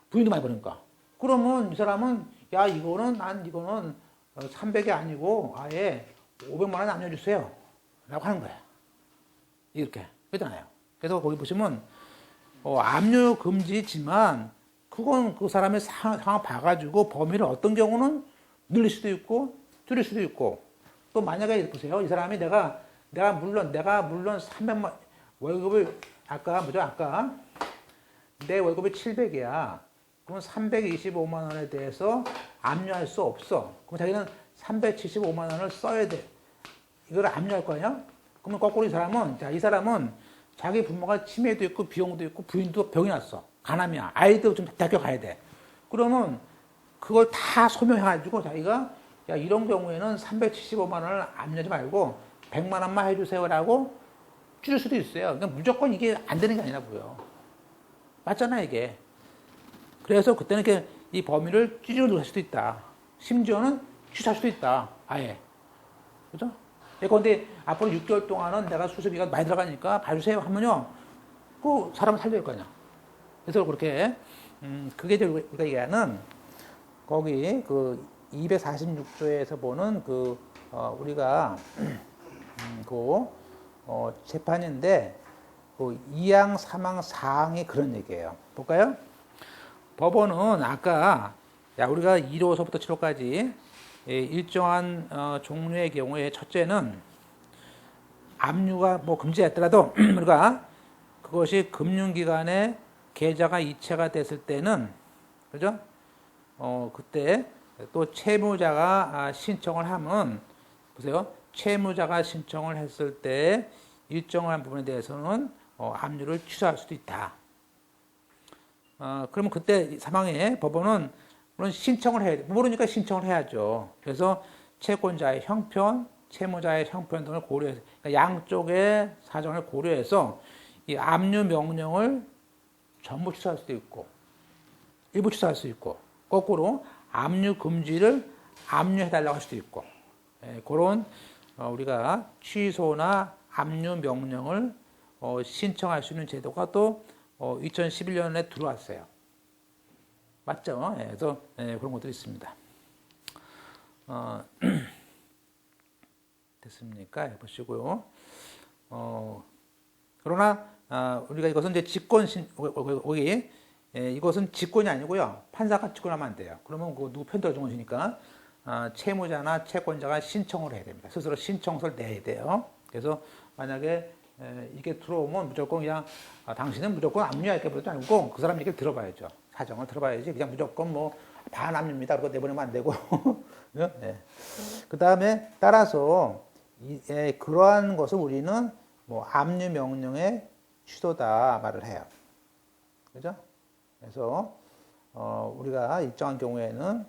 부인도 많이 버니까. 그러면 이 사람은 야 이거는 300이 아니고 아예 500만 원 남겨주세요 라고 하는 거야. 이렇게. 그렇잖아요. 그래서 거기 보시면 압류 금지지만 그건 그 사람의 상황 봐가지고 범위를 어떤 경우는 늘릴 수도 있고 줄일 수도 있고 또 만약에 보세요. 이 사람이 내가 물론 300만 월급을 아까 내 월급이 700이야. 그럼 325만 원에 대해서 압류할 수 없어. 그럼 자기는 375만 원을 써야 돼. 이걸 압류할 거 아니야? 그러면 거꾸로 이 사람은 자기 부모가 치매도 있고 비용도 있고 부인도 병이 났어. 간암이야. 아이도 좀 대학교 가야 돼. 그러면 그걸 다 소명해가지고 자기가 야 이런 경우에는 375만 원을 압류하지 말고 100만 원만 해주세요라고 줄일 수도 있어요. 그러니까 무조건 이게 안 되는 게 아니라고요. 맞잖아 이게. 그래서 그때는 이렇게 이 범위를 줄여놓을 수도 있다. 심지어는 취소할 수도 있다. 아예. 그죠? 그런데 앞으로 6개월 동안은 내가 수수비가 많이 들어가니까 봐주세요 하면요. 그 사람을 살려야 할 거 아니야. 그래서 그렇게 그게 이제 우리가 얘기하는 거기 그 246조에서 보는 그 우리가 재판인데 그 2항, 3항, 4항이 그런 얘기예요. 볼까요? 법원은 아까 우리가 1호서부터 7호까지 일정한 종류의 경우에 첫째는 압류가 뭐 금지했더라도 우리가 그것이 금융기관의 계좌가 이체가 됐을 때는 그죠? 그때 또 채무자가 신청을 하면 보세요. 채무자가 신청을 했을 때 일정한 부분에 대해서는 압류를 취소할 수도 있다. 그러면 그때 상황에 법원은 물론 신청을 해야 돼. 모르니까 신청을 해야죠. 그래서 채권자의 형편, 채무자의 형편 등을 고려해서 그러니까 양쪽의 사정을 고려해서 이 압류 명령을 전부 취소할 수도 있고 일부 취소할 수 있고 거꾸로 압류 금지를 압류해달라고 할 수도 있고 그런 우리가 취소나 압류 명령을 신청할 수 있는 제도가 또 2011년에 들어왔어요. 맞죠? 그래서 그런 것들이 있습니다. 됐습니까? 보시고요. 그러나 우리가 이것은 이제 여기 이것은 직권이 아니고요. 판사가 직권하면 안 돼요. 그러면 그 누구 편 들어주시니까 채무자나 채권자가 신청을 해야 됩니다. 스스로 신청서를 내야 돼요. 그래서 만약에 이게 들어오면 무조건 그냥 당신은 무조건 압류할게 그것도 아니고 그 사람 얘기를 들어봐야죠. 사정을 들어봐야지 그냥 무조건 뭐 반압류입니다. 그거 내보내면 안 되고 네. 그 다음에 따라서 그러한 것을 우리는 뭐 압류 명령의 취소다 말을 해요. 그죠? 그래서 우리가 일정한 경우에는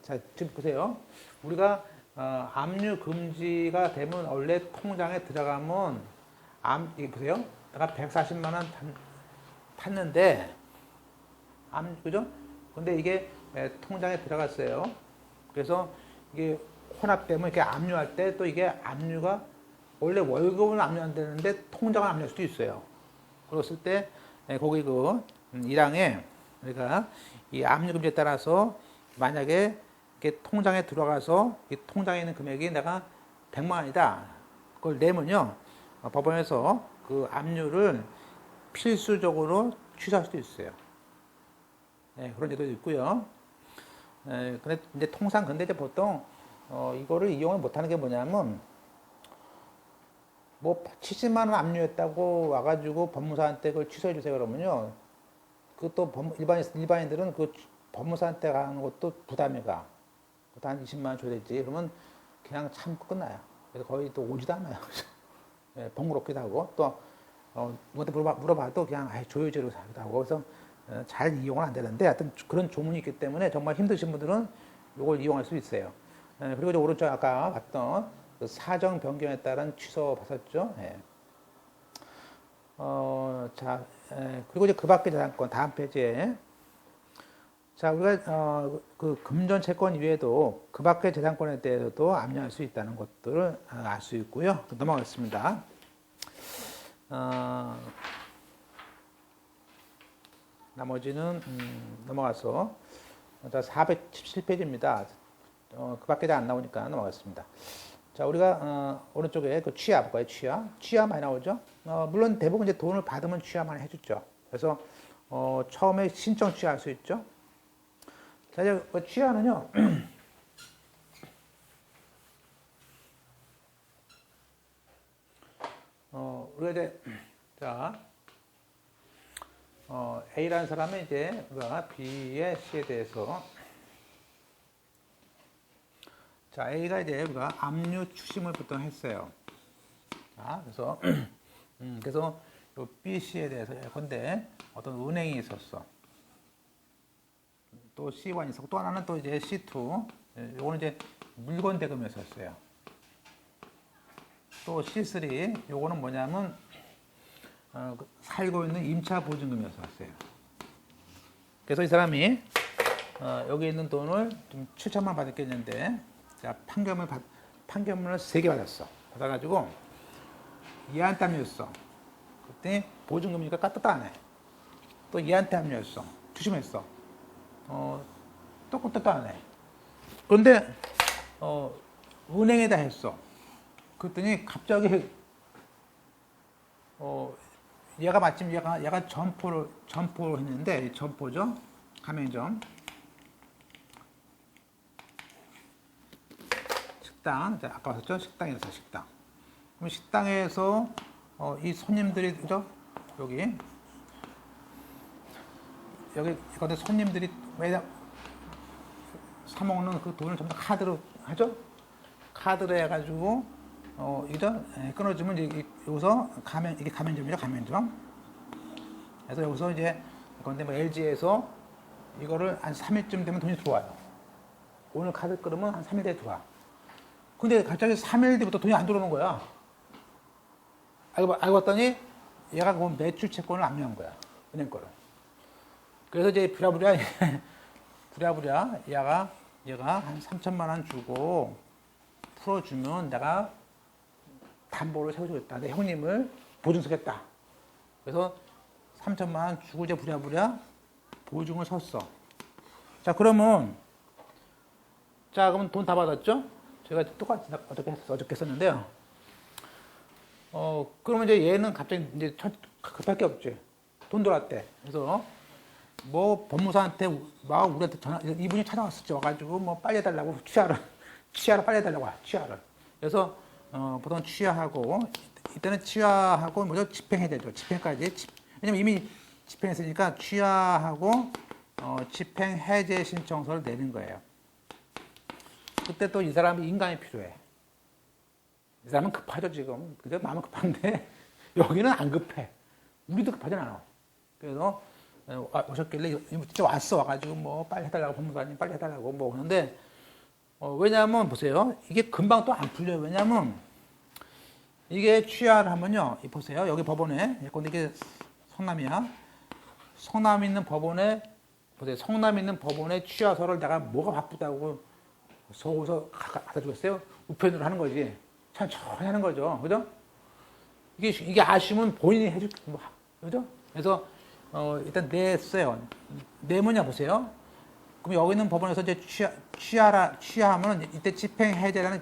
자 지금 보세요. 우리가 압류 금지가 되면 원래 통장에 들어가면 이게 보세요. 내가 140만 원 탔는데 그죠? 근데 이게 통장에 들어갔어요. 그래서 이게 혼합되면 이렇게 압류할 때 또 이게 압류가 원래 월급은 압류 안 되는데 통장은 압류할 수도 있어요. 그랬을 때 거기 그 1항에 우리가 이 압류 금지에 따라서 만약에 이렇게 통장에 들어가서 이 통장에 있는 금액이 내가 100만 원이다. 그걸 내면요. 법원에서 그 압류를 필수적으로 취소할 수도 있어요. 그런 제도도 있고요. 근데 이제 통상 근데 이제 보통 이거를 이용을 못하는 게 뭐냐면 뭐 70만 원 압류했다고 와가지고 법무사한테 그걸 취소해 주세요 그러면요. 그것도 일반인들은 그 법무사한테 가는 것도 부담이 가. 한 20만 원 줘야 되지. 그러면 그냥 참고 끝나요. 그래서 거의 또 오지도 않아요. 번거롭기도 하고 또 누구한테 물어봐도 그냥 조여지로 하기도 하고 그래서 잘 이용은 안 되는데 하여튼 그런 조문이 있기 때문에 정말 힘드신 분들은 이걸 이용할 수 있어요. 그리고 이제 오른쪽 아까 봤던 그 사정 변경에 따른 취소 봤었죠. 그리고 이제 그 밖의 재산권 다음 페이지에 자 우리가 그 금전 채권 이외에도 그 밖의 재산권에 대해서도 압류할 수 있다는 것들을 알 수 있고요. 넘어가겠습니다. 나머지는 넘어가서 417페이지입니다. 그 밖에 안 나오니까 넘어가겠습니다. 자, 우리가 오른쪽에 그 취하 볼까요? 취하 많이 나오죠. 물론 대부분 이제 돈을 받으면 취하 많이 해주죠. 그래서 처음에 신청 취하할 수 있죠. 자, 이제 그 취하는요. 우리가 이제 자. A라는 사람은 이제 우리가 B의 C에 대해서 자 A가 이제 우리가 압류 추심을 보통 했어요. 자 그래서 그래서 요 B, C에 대해서 근데 어떤 은행이 있었어. 또 C1이 있었고 또 하나는 또 이제 C2. 요거는 이제 물건 대금이었어요. 또 C3 요거는 뭐냐면 살고 있는 임차 보증금이었어요. 그래서 이 사람이 여기 있는 돈을 좀 7천만 원 받았겠는데 자, 판결문을 3개 받았어. 받아가지고 이한땀이었어. 그랬더니 보증금이니까 까딱도 안 해. 또 얘한테 합류했어. 주심했어. 또 까딱도 안 해. 그런데 은행에다 했어. 그랬더니 갑자기 얘가 마침 얘가 점포를 했는데 점포죠. 가맹점. 식당. 아까 봤었죠? 식당에서 식당. 그럼 식당에서 이 손님들이 그죠? 여기 이건데 손님들이 왜 사 먹는 그 돈을 전부 다 카드로 하죠? 카드로 해가지고 이죠? 끊어주면 이제 여기서 이게 가맹점이죠, 가맹점. 그래서 여기서 이제 그런데 뭐 LG에서 이거를 한 3일쯤 되면 돈이 들어와요. 오늘 카드 끊으면 한 3일 뒤에 들어와. 근데 갑자기 3일 뒤부터 돈이 안 들어오는 거야. 알고 봤더니 얘가 그 매출 채권을 압류한 거야. 은행 거를. 그래서 이제 부랴부랴 얘가 한 3천만 원 주고 풀어주면 내가 담보를 세워주겠다. 내 형님을 보증서겠다. 그래서 3천만 원 주고 이제 부랴부랴 보증을 섰어. 자, 그러면 그럼 돈 다 받았죠? 제가 똑같이 어저께 썼는데요. 그러면 이제 얘는 갑자기 이제 급할 게 없지. 돈 들어왔대. 그래서 뭐 법무사한테 막 우리한테 이분이 찾아왔었죠. 와가지고 뭐 빨리 해달라고 취하를 빨리 해달라고 취하를. 그래서 보통 취하하고 이때는 취하하고 뭐죠? 집행해야 되죠. 집행까지. 왜냐면 이미 집행했으니까 취하하고 집행해제 신청서를 내는 거예요. 그때 또 이 사람이 인감이 필요해. 이 사람은 급하죠, 지금. 그죠? 마음은 급한데, 여기는 안 급해. 우리도 급하진 않아. 그래서, 오셨길래, 진짜 와가지고, 뭐, 빨리 해달라고, 법무사님 빨리 해달라고, 뭐, 그러는데, 왜냐면, 보세요. 이게 금방 또 안 풀려요. 왜냐면, 이게 취하를 하면요. 보세요. 여기 법원에, 예컨대 이게 성남이야. 성남 있는 법원에, 보세요. 성남 있는 법원에 취하서를 내가 뭐가 바쁘다고, 서울서 갖다 주겠어요? 우편으로 하는 거지. 천천히 하는 거죠. 그죠? 이게 아쉬우면 본인이 해줄, 그죠? 그래서, 일단 냈어요. 내면요, 보세요. 그럼 여기 있는 법원에서 이제 취하하면 이때 집행해제를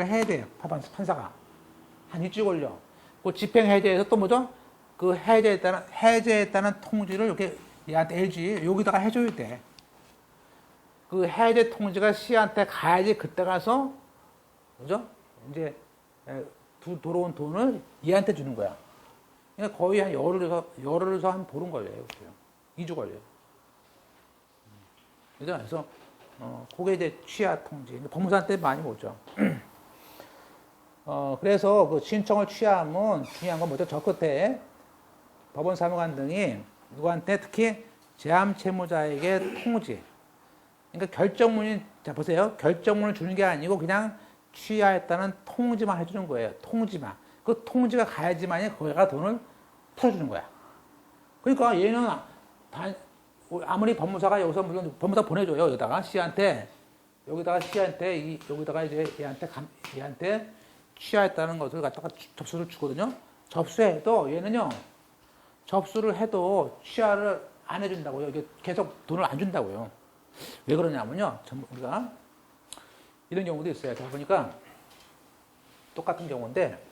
해야 돼요. 판사가. 한 일주일 걸려. 그 집행해제에서 또 뭐죠? 그 해제했다는 통지를 이렇게 얘한테 LG, 여기다가 해줘야 돼. 그 해제 통지가 씨한테 가야지 그때 가서, 그죠? 이제, 들어온 돈을 얘한테 주는 거야. 그러니까 거의 한 열흘에서 한 보름 걸려요. 2주 걸려요. 그죠? 그래서, 그게 이제 취하 통지. 법무사한테 많이 오죠. 그래서 그 신청을 취하하면 중요한 건 뭐죠? 저 끝에 법원 사무관 등이 누구한테 특히 제함 채무자에게 통지. 그러니까 결정문이, 자, 보세요. 결정문을 주는 게 아니고 그냥 취하했다는 통지만 해주는 거예요. 통지만. 그 통지가 가야지만이 거기가 돈을 풀어주는 거야. 그러니까 얘는 아무리 법무사가 여기서 물론 법무사 보내줘요. 여기다가 씨한테. 여기다가 이제 얘한테 취하했다는 것을 갖다가 접수를 주거든요. 접수해도 얘는요. 접수를 해도 취하를 안 해준다고요. 이게 계속 돈을 안 준다고요. 왜 그러냐면요. 우리가 이런 경우도 있어요. 자, 보니까 똑같은 경우인데,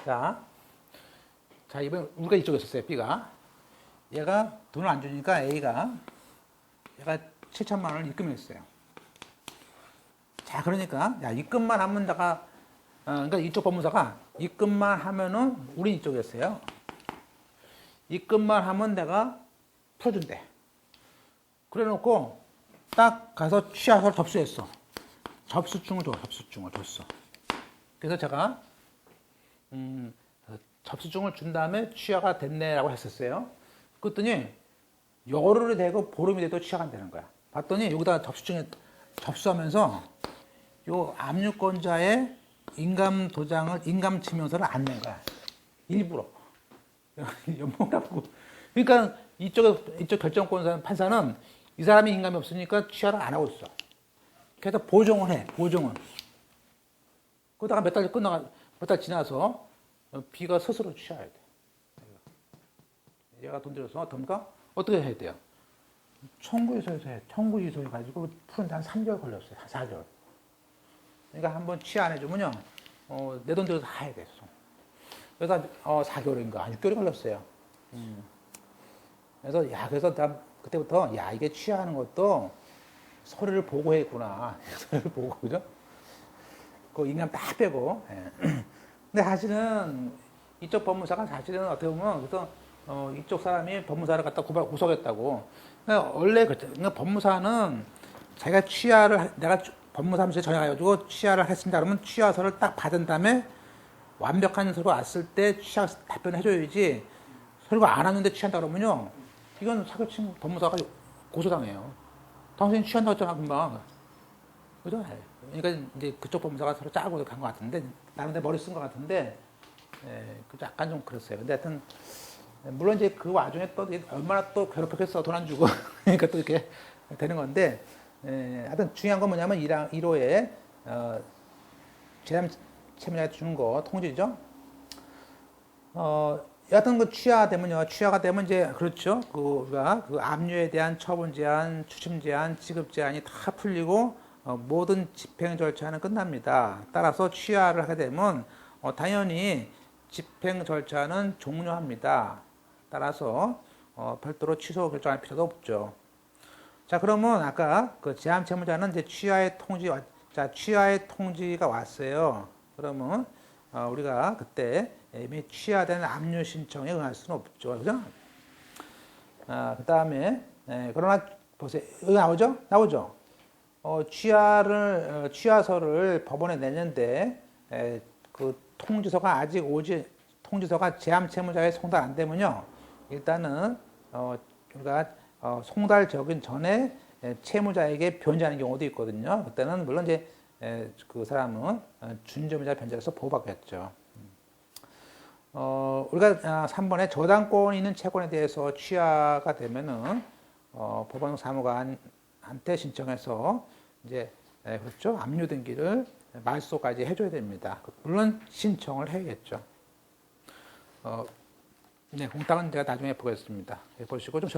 자, 이번에 우리가 이쪽에 있었어요. B가. 얘가 돈을 안 주니까 얘가 7천만 원을 입금했어요. 자, 그러니까, 야, 입금만 하면 그러니까 이쪽 법무사가 입금만 하면은 우리 이쪽이었어요. 입금만 하면 내가 풀어준대. 그래 놓고 딱 가서 취하서를 접수했어. 접수증을 줬어. 그래서 제가 접수증을 준 다음에 취하가 됐네라고 했었어요. 그랬더니 열흘이 되고 보름이 돼도 취하가 안 되는 거야. 봤더니 여기다 접수증에 접수하면서 요 압류권자의 인감 증명서를 안 낸 거야. 일부러. 연봉이라고. 그러니까 이쪽 결정권 판사는 이 사람이 인감이 없으니까 취하를 안 하고 있어. 그래서 보정을 해, 보정은. 그러다가 몇 달 지나서 B가 스스로 취하야 돼. 얘가 돈 들여서 어떤가? 어떻게 해야 돼요? 청구유소에서 해. 청구유소 해가지고 푸는데 한 3개월 걸렸어요. 한 4개월. 그러니까 한번 취하 안 해주면요. 내 돈 들여서 다 해야 됐어. 그래서 4개월인가 6개월이 걸렸어요. 그래서 나 그때부터 이게 취하하는 것도 서류를 보고 했구나. 서류를 보고 그죠? 그 인감 다 빼고. 예. 근데 사실은 이쪽 법무사가 사실은 어떻게 보면 그래서 이쪽 사람이 법무사를 갖다 구속했다고. 그러니까 원래 그러니까 법무사는 자기가 내가 법무사무소에 전화해가지고 취하를 했습니다. 그러면 취하서를 딱 받은 다음에 완벽한 서류가 왔을 때 취하 답변을 해줘야지. 서류가 안 왔는데 취한다 그러면요. 이건 사기친 법무사가 고소당해요. 당신이 취한다고 했잖아, 금방. 그죠? 그러니까 이제 그쪽 법무사가 서로 짜고 간 것 같은데, 나는 내 머리 쓴 것 같은데, 약간 좀 그랬어요. 근데 하여튼, 물론 이제 그 와중에 또 얼마나 또 괴롭혔겠어, 돈 안 주고. 그러니까 또 이렇게 되는 건데, 하여튼 중요한 건 뭐냐면 1호에, 재산 채무자한테 주는 거, 통지죠? 여하튼 그 취하가 되면 이제, 그렇죠. 우리가 그 압류에 대한 처분 제한, 추심 제한, 지급 제한이 다 풀리고, 모든 집행 절차는 끝납니다. 따라서 취하를 하게 되면, 당연히 집행 절차는 종료합니다. 따라서, 별도로 취소 결정할 필요도 없죠. 자, 그러면 아까 그 제한 채무자는 이제 취하의 통지가 왔어요. 그러면, 우리가 그때 이미 취하된 압류 신청에 응할 수는 없죠. 그죠? 그 다음에, 그러나 보세요. 여기 나오죠? 나오죠? 취하서를 법원에 냈는데, 그 통지서가 통지서가 제한 채무자에 송달 안 되면요. 일단은, 우리가 송달적인 전에 채무자에게 변제하는 경우도 있거든요. 그때는 물론 이제 그 사람은 준점유자 변제해서 보호받겠죠. 우리가 3번에 저당권이 있는 채권에 대해서 취하가 되면은 법원 사무관한테 신청해서 이제 그렇죠. 압류 등기를 말소까지 해줘야 됩니다. 물론 신청을 해야겠죠. 네, 공탁은 제가 나중에 보겠습니다. 보시고 좀